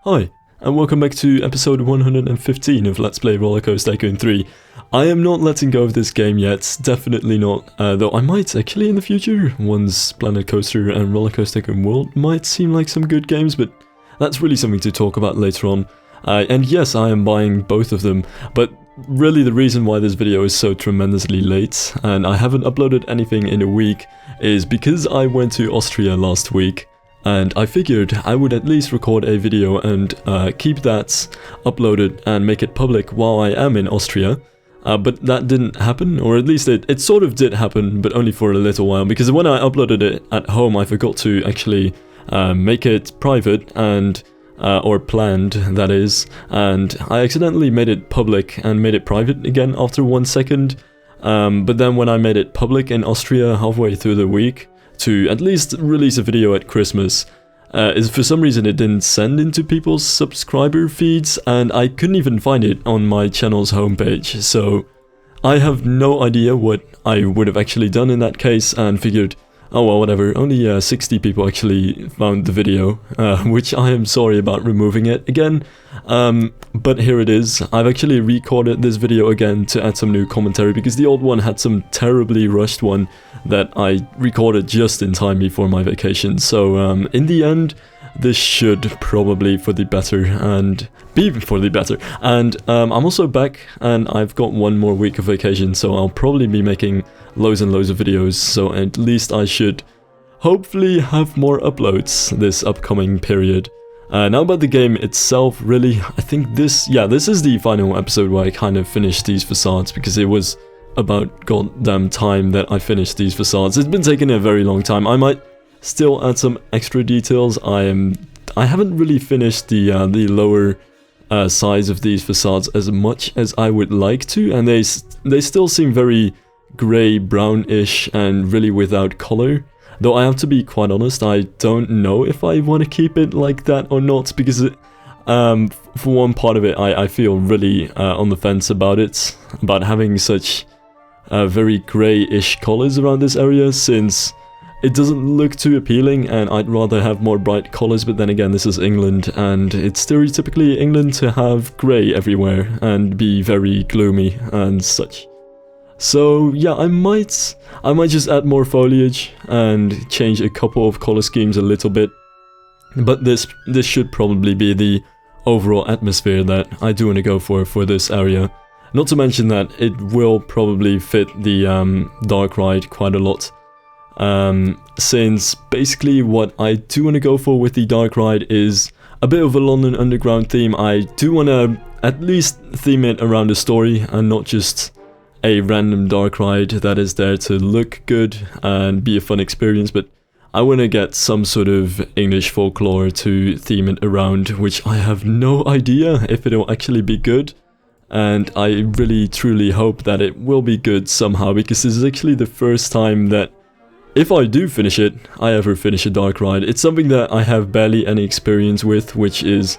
Hi, and welcome back to episode 115 of Let's Play Rollercoaster Tycoon 3. I am not letting go of this game yet, definitely not, though I might actually in the future, once Planet Coaster and Rollercoaster Tycoon World might seem like some good games, but that's really something to talk about later on. And yes, I am buying both of them, but really the reason why this video is so tremendously late, and I haven't uploaded anything in a week, is because I went to Austria last week. And I figured I would at least record a video and keep that uploaded and make it public while I am in Austria. But that didn't happen, or at least it sort of did happen, but only for a little while. Because when I uploaded it at home, I forgot to actually make it private and or planned, that is. And I accidentally made it public and made it private again after 1 second. But then when I made it public in Austria halfway through the week, to at least release a video at Christmas, is for some reason it didn't send into people's subscriber feeds, and I couldn't even find it on my channel's homepage, so I have no idea what I would have actually done in that case, and figured, oh well, whatever, only 60 people actually found the video, which I am sorry about removing it again, but here it is. I've actually recorded this video again to add some new commentary, because the old one had some terribly rushed one that I recorded just in time before my vacation, so in the end, this should probably for the better, and be for the better, and I'm also back, and I've got 1 more week of vacation, so I'll probably be making loads and loads of videos, so at least I should hopefully have more uploads this upcoming period. Now about the game itself, really, I think this is the final episode where I kind of finished these facades, because it was about goddamn time that I finished these facades. It's been taking a very long time. I might still add some extra details. I haven't really finished the lower sides of these facades as much as I would like to, and they still seem very grey, brownish, and really without color. Though I have to be quite honest, I don't know if I want to keep it like that or not, because for one part of it, I feel really on the fence about it, about having such very grey-ish colors around this area, since it doesn't look too appealing, and I'd rather have more bright colors. But then again, this is England, and it's stereotypically England to have grey everywhere and be very gloomy and such. So yeah, I might just add more foliage and change a couple of color schemes a little bit, but this should probably be the overall atmosphere that I do want to go for this area. Not to mention that it will probably fit the dark ride quite a lot, since basically what I do want to go for with the dark ride is a bit of a London Underground theme. I do want to at least theme it around a story and not just a random dark ride that is there to look good and be a fun experience, but I want to get some sort of English folklore to theme it around, which I have no idea if it'll actually be good. And I really truly hope that it will be good somehow, because this is actually the first time that, if I do finish it, I ever finish a dark ride. It's something that I have barely any experience with, which is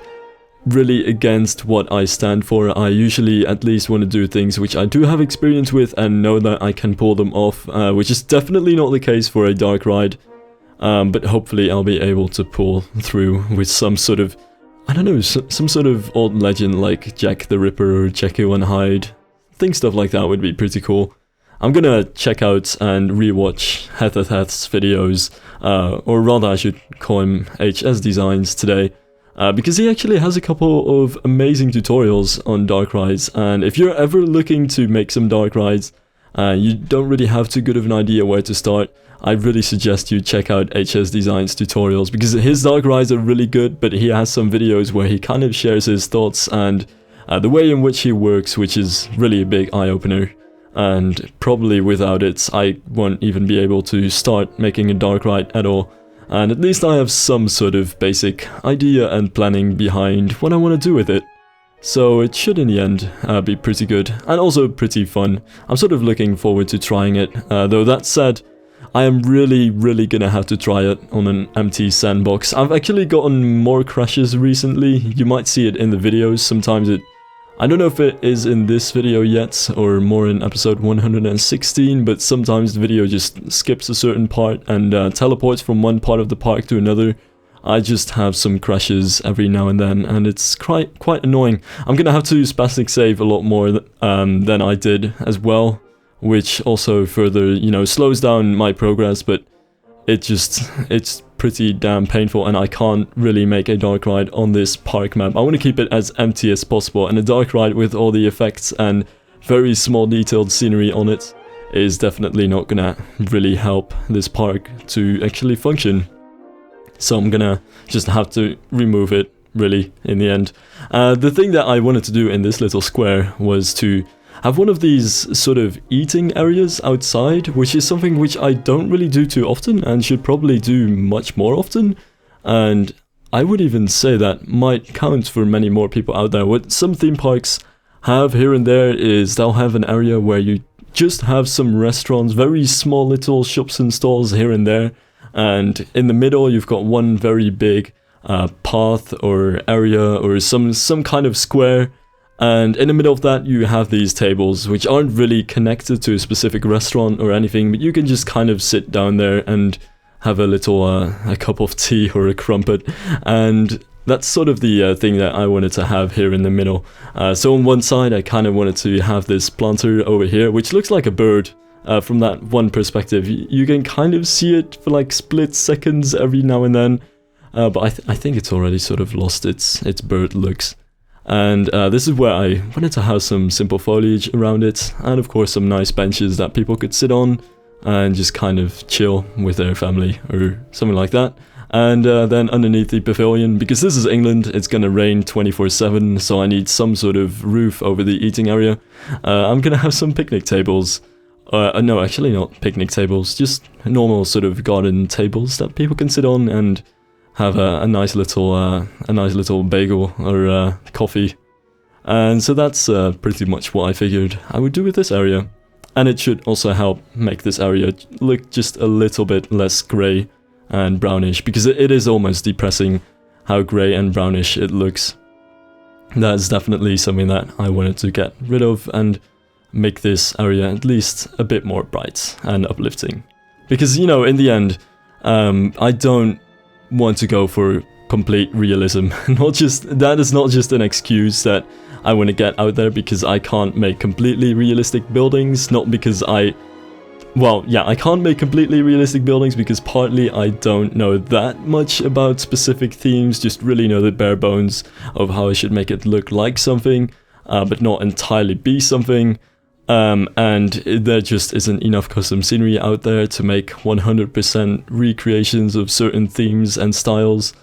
really against what I stand for. I usually at least want to do things which I do have experience with and know that I can pull them off, which is definitely not the case for a dark ride. But hopefully I'll be able to pull through with some sort of, I don't know, some sort of old legend like Jack the Ripper or Jekyll and Hyde. I think stuff like that would be pretty cool. I'm gonna check out and rewatch Heath's videos, or rather I should call him HS Designs today, because he actually has a couple of amazing tutorials on dark rides, and if you're ever looking to make some dark rides, you don't really have too good of an idea where to start, I really suggest you check out HS Designs tutorials, because his dark rides are really good, but he has some videos where he kind of shares his thoughts and the way in which he works, which is really a big eye-opener. And probably without it, I won't even be able to start making a dark ride at all. And at least I have some sort of basic idea and planning behind what I want to do with it. So it should in the end be pretty good, and also pretty fun. I'm sort of looking forward to trying it, though that said, I am really gonna have to try it on an empty sandbox. I've actually gotten more crashes recently. You might see it in the videos. Sometimes I don't know if it is in this video yet, or more in episode 116, but sometimes the video just skips a certain part and teleports from one part of the park to another. I just have some crashes every now and then, and it's quite annoying. I'm gonna have to spastic save a lot more than I did as well, which also further, you know, slows down my progress, but it's pretty damn painful, and I can't really make a dark ride on this park map. I want to keep it as empty as possible, and a dark ride with all the effects and very small detailed scenery on it is definitely not gonna really help this park to actually function. So I'm gonna just have to remove it, really, in the end. The thing that I wanted to do in this little square was to have one of these sort of eating areas outside, which is something which I don't really do too often and should probably do much more often. And I would even say that might count for many more people out there. What some theme parks have here and there is they'll have an area where you just have some restaurants, very small little shops and stalls here and there. And in the middle you've got one very big path or area or some kind of square. And in the middle of that you have these tables which aren't really connected to a specific restaurant or anything, but you can just kind of sit down there and have a little a cup of tea or a crumpet, and that's sort of the thing that I wanted to have here in the middle. So on one side I kind of wanted to have this planter over here, which looks like a bird from that one perspective. You can kind of see it for like split seconds every now and then, but I think it's already sort of lost its bird looks. And this is where I wanted to have some simple foliage around it, and of course some nice benches that people could sit on and just kind of chill with their family or something like that. And then underneath the pavilion, because this is England, it's gonna rain 24/7, so I need some sort of roof over the eating area. I'm gonna have some picnic tables. No, actually not picnic tables, just normal sort of garden tables that people can sit on and have a nice little bagel or coffee. And so that's pretty much what I figured I would do with this area. And it should also help make this area look just a little bit less grey and brownish, because it is almost depressing how grey and brownish it looks. That's definitely something that I wanted to get rid of and make this area at least a bit more bright and uplifting. Because, you know, in the end, I don't want to go for complete realism. That is not just an excuse that I want to get out there because I can't make completely realistic buildings, not because I can't make completely realistic buildings because partly I don't know that much about specific themes, just really know the bare bones of how I should make it look like something, but not entirely be something. And there just isn't enough custom scenery out there to make 100% recreations of certain themes and styles.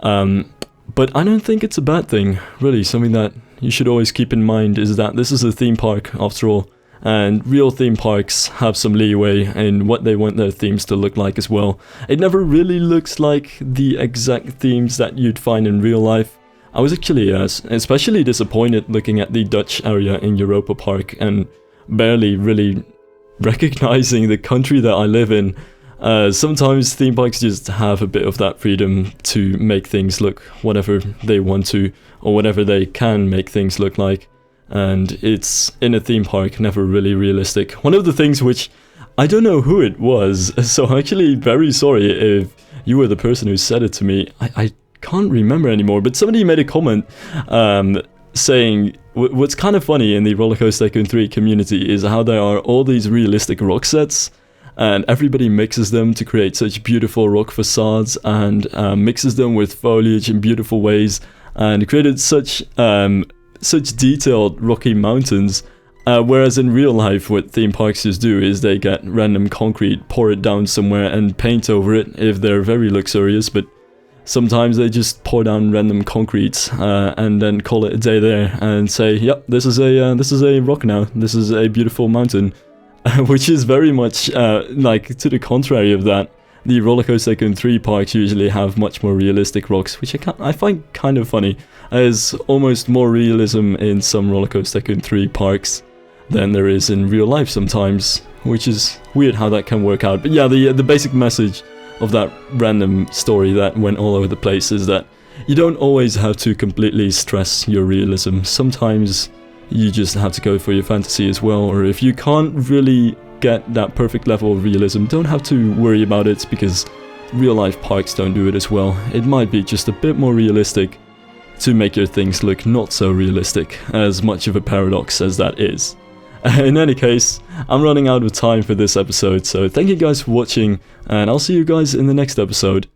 But I don't think it's a bad thing, really. Something that you should always keep in mind is that this is a theme park after all, and real theme parks have some leeway in what they want their themes to look like as well. It never really looks like the exact themes that you'd find in real life. I was actually especially disappointed looking at the Dutch area in Europa Park and barely really recognizing the country that I live in. Sometimes theme parks just have a bit of that freedom to make things look whatever they want to, or whatever they can make things look like. And it's, in a theme park, never really realistic. One of the things which, I don't know who it was, so I'm actually very sorry if you were the person who said it to me. I can't remember anymore, but somebody made a comment saying what's kind of funny in the Rollercoaster Tycoon 3 community is how there are all these realistic rock sets, and everybody mixes them to create such beautiful rock facades and mixes them with foliage in beautiful ways, and created such detailed rocky mountains. Whereas in real life, what theme parks just do is they get random concrete, pour it down somewhere, and paint over it if they're very luxurious, but sometimes they just pour down random concrete and then call it a day there and say, yep, this is a rock now, this is a beautiful mountain. Which is very much like to the contrary of that. The Rollercoaster Tycoon 3 parks usually have much more realistic rocks, which I find kind of funny. There's almost more realism in some Rollercoaster Tycoon 3 parks than there is in real life sometimes, which is weird how that can work out. But yeah, the basic message of that random story that went all over the place is that you don't always have to completely stress your realism. Sometimes you just have to go for your fantasy as well, or if you can't really get that perfect level of realism, don't have to worry about it, because real life parks don't do it as well. It might be just a bit more realistic to make your things look not so realistic, as much of a paradox as that is. In any case, I'm running out of time for this episode, so thank you guys for watching, and I'll see you guys in the next episode.